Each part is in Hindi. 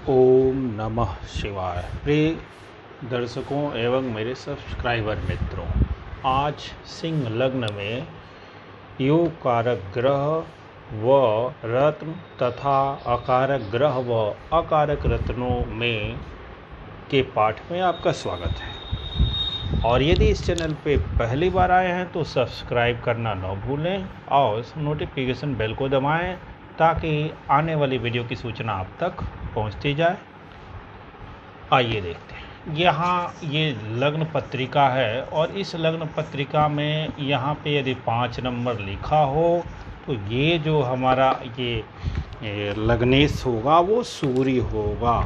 ओम नमः शिवाय। प्रिय दर्शकों एवं मेरे सब्सक्राइबर मित्रों, आज सिंह लग्न में योग कारक ग्रह व रत्न तथा अकारक ग्रह व अकारक रत्नों में के पाठ में आपका स्वागत है। और यदि इस चैनल पे पहली बार आए हैं तो सब्सक्राइब करना न भूलें और नोटिफिकेशन बेल को दबाएं ताकि आने वाली वीडियो की सूचना आप तक पहुंचती जाए। आइए देखते हैं। यहाँ ये लग्न पत्रिका है और इस लग्न पत्रिका में यहाँ पे यदि 5 नंबर लिखा हो तो ये जो हमारा ये लग्नेश होगा वो सूर्य होगा।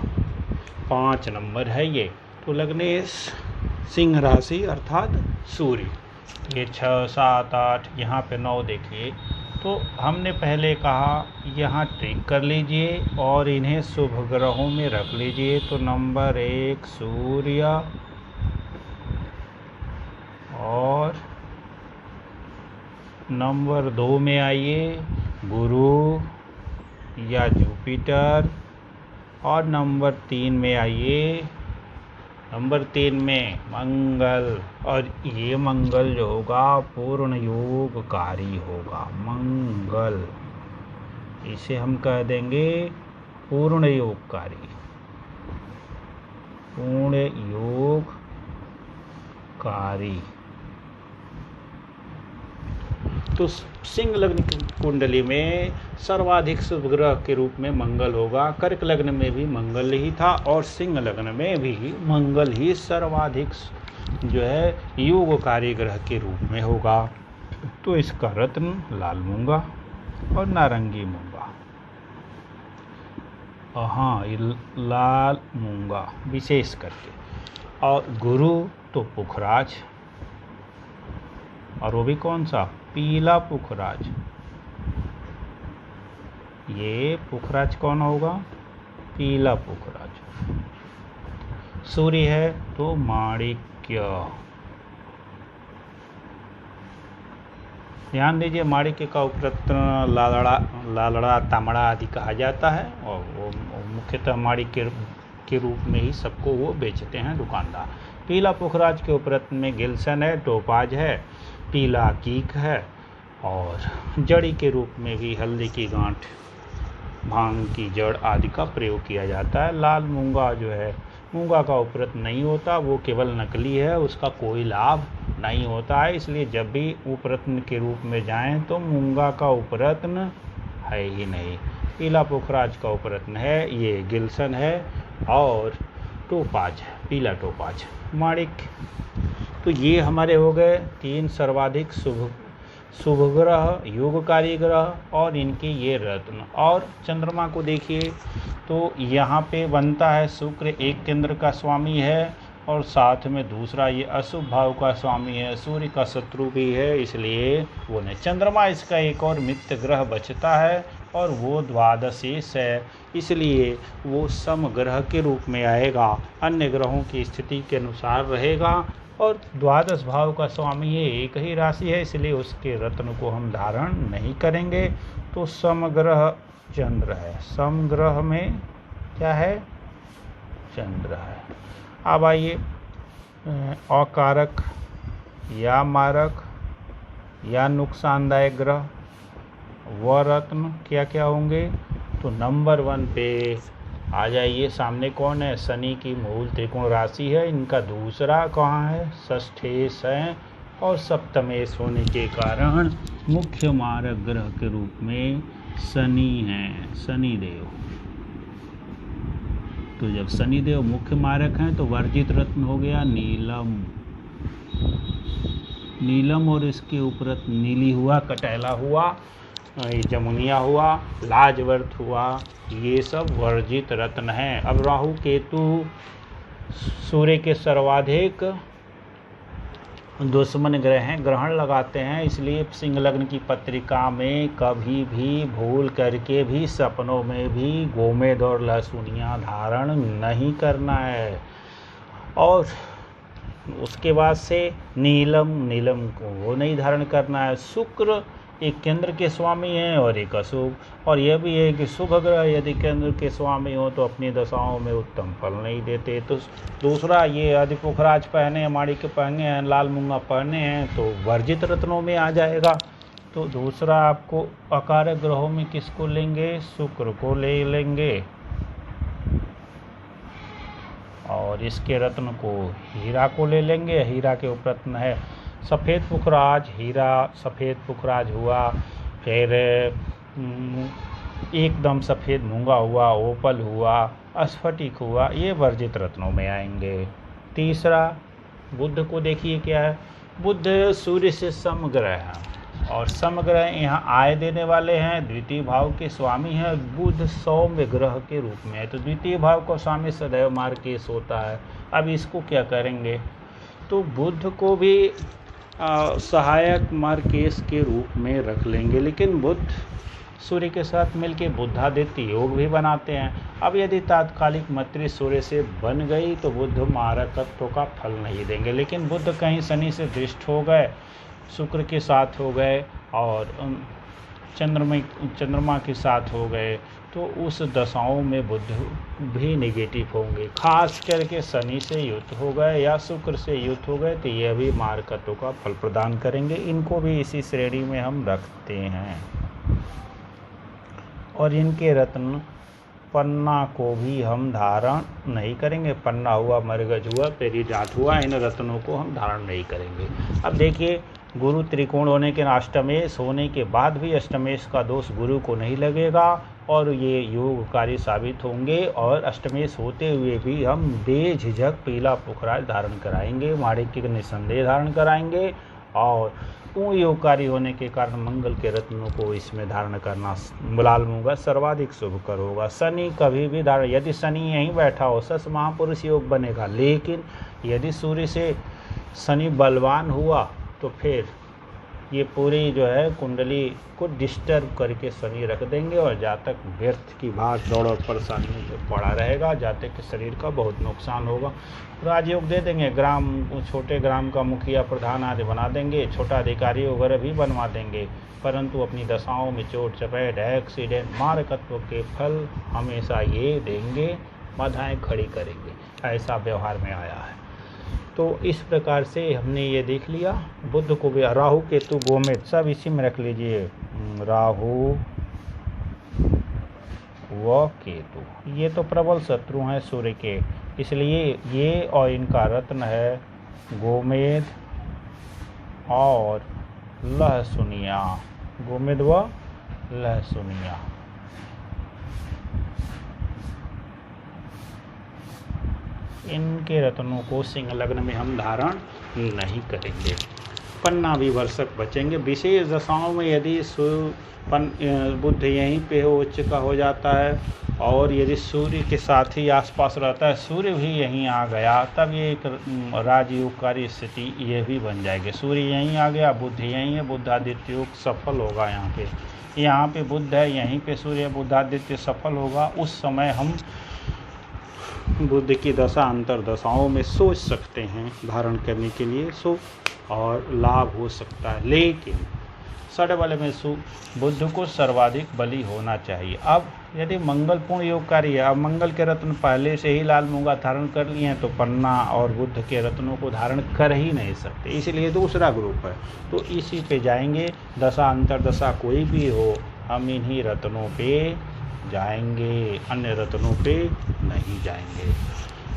5 नंबर है ये, तो लग्नेश सिंह राशि अर्थात सूर्य। ये 6, 7, 8 यहाँ पे 9 देखिए। तो हमने पहले कहा यहाँ ट्रिक कर लीजिए और इन्हें शुभ ग्रहों में रख लीजिए। तो नंबर 1 सूर्य और नंबर 2 में आइए गुरु या जुपिटर और नंबर 3 में आइए, नंबर 3 में मंगल। और ये मंगल जो होगा पूर्ण योगकारी होगा। मंगल इसे हम कह देंगे पूर्ण योगकारी, पूर्ण योगकारी। तो सिंह लग्न की कुंडली में सर्वाधिक शुभ ग्रह के रूप में मंगल होगा। कर्क लग्न में भी मंगल ही था और सिंह लग्न में भी मंगल ही सर्वाधिक जो है योगकारी ग्रह के रूप में होगा। तो इसका रत्न लाल मूंगा और नारंगी मूंगा। हाँ, लाल मूंगा विशेष करके। और गुरु तो पुखराज, और वो भी कौन सा? पीला पुखराज। ये पुखराज कौन होगा? पीला पुखराज। सूर्य है तो माणिक्य। ध्यान दीजिए, माणिक्य का उपरत्न लालड़ा तामड़ा आदि कहा जाता है और वो मुख्यतः माणिक्य के रूप में ही सबको वो बेचते हैं दुकानदार। पीला पुखराज के उपरत्न में गिल्सन है, टोपाज है, पीला कीक है और जड़ी के रूप में भी हल्दी की गांठ, भांग की जड़ आदि का प्रयोग किया जाता है। लाल मूंगा जो है, मूंगा का उपरत्न नहीं होता, वो केवल नकली है, उसका कोई लाभ नहीं होता है। इसलिए जब भी उपरत्न के रूप में जाएं तो मूंगा का उपरत्न है ही नहीं। पीला पुखराज का उपरत्न है, ये गिल्सन है और टोपाज है, पीला टोपाज, माणिक। तो ये हमारे हो गए 3 सर्वाधिक शुभ ग्रह, योगकारी ग्रह और इनके ये रत्न। और चंद्रमा को देखिए तो यहाँ पे बनता है शुक्र एक केंद्र का स्वामी है और साथ में दूसरा ये अशुभ भाव का स्वामी है, सूर्य का शत्रु भी है, इसलिए वो नहीं। चंद्रमा इसका एक और मित्र ग्रह बचता है और वो द्वादशेष है, इसलिए वो समग्रह के रूप में आएगा, अन्य ग्रहों की स्थिति के अनुसार रहेगा। और द्वादश भाव का स्वामी ये एक ही राशि है, इसलिए उसके रत्न को हम धारण नहीं करेंगे। तो समग्रह चंद्र है, समग्रह में क्या है? चंद्र है। अब आइए अकारक या मारक या नुकसानदायक ग्रह व रत्न क्या क्या होंगे। तो नंबर 1 पे आ जाइए। सामने कौन है? शनि की मूल त्रिकोण राशि है, इनका दूसरा कहाँ है? षष्ठेश है और सप्तमेश होने के कारण मुख्य मारक ग्रह के रूप में शनि है, शनिदेव। तो जब शनिदेव मुख्य मारक हैं तो वर्जित रत्न हो गया नीलम। नीलम और इसके उपरत्न नीली हुआ, कटैला हुआ, जमुनिया हुआ, लाजवर्त हुआ, ये सब वर्जित रत्न हैं। अब राहु केतु सूर्य के सर्वाधिक दुश्मन ग्रह हैं, ग्रहण लगाते हैं, इसलिए सिंह लग्न की पत्रिका में कभी भी भूल करके भी सपनों में भी गोमेद और लहसुनिया धारण नहीं करना है। और उसके बाद से नीलम को वो नहीं धारण करना है। शुक्र एक केंद्र के स्वामी हैं और एक अशुभ। और यह भी है कि शुभ ग्रह यदि केंद्र के स्वामी हो तो अपनी दशाओं में उत्तम फल नहीं देते। तो दूसरा, ये यदि पुखराज पहने, माणिक्य पहने हैं, लाल मूंगा पहने हैं तो वर्जित रत्नों में आ जाएगा। तो दूसरा आपको अकारक ग्रहों में किसको लेंगे? शुक्र को ले लेंगे। और इसके रत्न को हीरा को ले लेंगे। हीरा के उपरत्न है सफ़ेद पुखराज, हीरा सफ़ेद पुखराज हुआ, फिर एकदम सफ़ेद मूंगा हुआ, ओपल हुआ, स्फटिक हुआ, ये वर्जित रत्नों में आएंगे। तीसरा, बुध को देखिए क्या है। बुध सूर्य से समग्रह है और समग्रह यहाँ आय देने वाले हैं, द्वितीय भाव के स्वामी हैं। बुध सौम्य ग्रह के रूप में है तो द्वितीय भाव का स्वामी सदैव मार्केश होता है। अब इसको क्या करेंगे? तो बुध को भी सहायक मार्केश के रूप में रख लेंगे, लेकिन बुध सूर्य के साथ मिलकर बुधादित्य योग भी बनाते हैं। अब यदि तात्कालिक मैत्री सूर्य से बन गई तो बुध मारकत्व का फल नहीं देंगे, लेकिन बुध कहीं शनि से दृष्ट हो गए, शुक्र के साथ हो गए और चंद्रमा के साथ हो गए तो उस दशाओं में बुध भी नेगेटिव होंगे। खास करके शनि से युक्त हो गए या शुक्र से युक्त हो गए तो यह भी मारकत्व का फल प्रदान करेंगे। इनको भी इसी श्रेणी में हम रखते हैं। और इनके रत्न पन्ना को भी हम धारण नहीं करेंगे। पन्ना हुआ, मरगज हुआ, पेरीजात हुआ, इन रत्नों को हम धारण नहीं करेंगे। अब देखिए, गुरु त्रिकोण होने के अष्टमेश होने के बाद भी अष्टमेश का दोष गुरु को नहीं लगेगा और ये योगकारी साबित होंगे। और अष्टमेश होते हुए भी हम बेझिझक पीला पुखराज धारण कराएंगे, माणिक्य के निसंदेह धारण कराएंगे। और योगकारी होने के कारण मंगल के रत्नों को इसमें धारण करना लाल मूंगा सर्वाधिक शुभकर होगा। शनि कभी भी धारण, यदि शनि यहीं बैठा हो सस महापुरुष योग बनेगा, लेकिन यदि सूर्य से शनि बलवान हुआ तो फिर ये पूरी जो है कुंडली को डिस्टर्ब करके शनि रख देंगे और जातक व्यर्थ की भाग दौड़ और परेशानी में पड़ा रहेगा। जातक के शरीर का बहुत नुकसान होगा। राजयोग दे देंगे, छोटे ग्राम का मुखिया प्रधान आदि बना देंगे, छोटा अधिकारी वगैरह भी बनवा देंगे, परंतु अपनी दशाओं में चोट चपेट, एक्सीडेंट, मारकत्व के फल हमेशा ये देंगे, बाधाएं खड़ी करेंगे। ऐसा व्यवहार में आया है। तो इस प्रकार से हमने ये देख लिया। बुध को भी, राहु केतु गोमेद सब इसी में रख लीजिए, राहु व केतु ये तो प्रबल शत्रु हैं सूर्य के, इसलिए ये और इनका रत्न है गोमेद और लहसुनिया, गोमेद व लहसुनिया। इनके रत्नों को सिंह लग्न में हम धारण नहीं करेंगे। पन्ना भी वर्षक बचेंगे। विशेष दशाओं में यदि बुध यहीं पे हो, उच्च का हो जाता है और यदि सूर्य के साथ ही आसपास रहता है, सूर्य भी यहीं आ गया, तब ये एक राजयोगकारी स्थिति ये भी बन जाएगी। सूर्य यहीं आ गया, बुध यहीं है, बुधादित्य योग सफल होगा। यहाँ पे बुध है, यहीं पे सूर्य, बुधादित्य सफल होगा। उस समय हम बुध की दशा अंतर दशाओं में सोच सकते हैं धारण करने के लिए और लाभ हो सकता है। लेकिन षड बल में बुध को सर्वाधिक बली होना चाहिए। अब यदि मंगलपूर्ण योगकारी है, अब मंगल के रत्न पहले से ही लाल मूंगा धारण कर लिए हैं तो पन्ना और बुध के रत्नों को धारण कर ही नहीं सकते, इसलिए दूसरा ग्रुप है। तो इसी पे जाएंगे। दशा अंतर दशा कोई भी हो, हम इन्हीं रत्नों पे जाएंगे, अन्य रत्नों पे नहीं जाएंगे।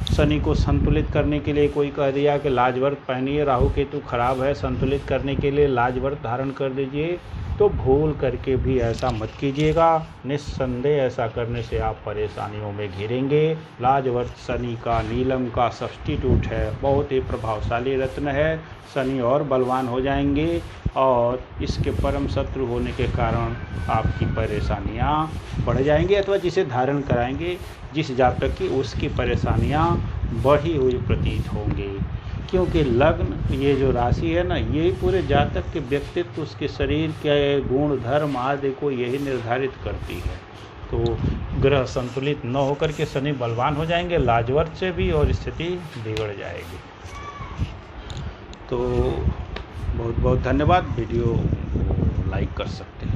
शनि को संतुलित करने के लिए कोई कह दिया कि लाजवर्त पहनिए, राहु केतु खराब है, संतुलित करने के लिए लाजवर्त धारण कर दीजिए, तो भूल करके भी ऐसा मत कीजिएगा। निस्संदेह ऐसा करने से आप परेशानियों में घिरेंगे। लाजवर्त शनि का, नीलम का सब्स्टिट्यूट है, बहुत ही प्रभावशाली रत्न है। शनि और बलवान हो जाएंगे और इसके परम शत्रु होने के कारण आपकी परेशानियां बढ़ जाएंगी, अथवा जिसे धारण कराएंगे जिस जातक की, उसकी परेशानियां बढ़ी हुई प्रतीत होंगी। क्योंकि लग्न, ये जो राशि है ना, ये पूरे जातक के व्यक्तित्व, उसके शरीर के गुण धर्म आदि को यही निर्धारित करती है। तो ग्रह संतुलित न होकर के शनि बलवान हो जाएंगे लाजवर्त से भी और स्थिति बिगड़ जाएगी। तो बहुत बहुत धन्यवाद। वीडियो लाइक कर सकते हैं।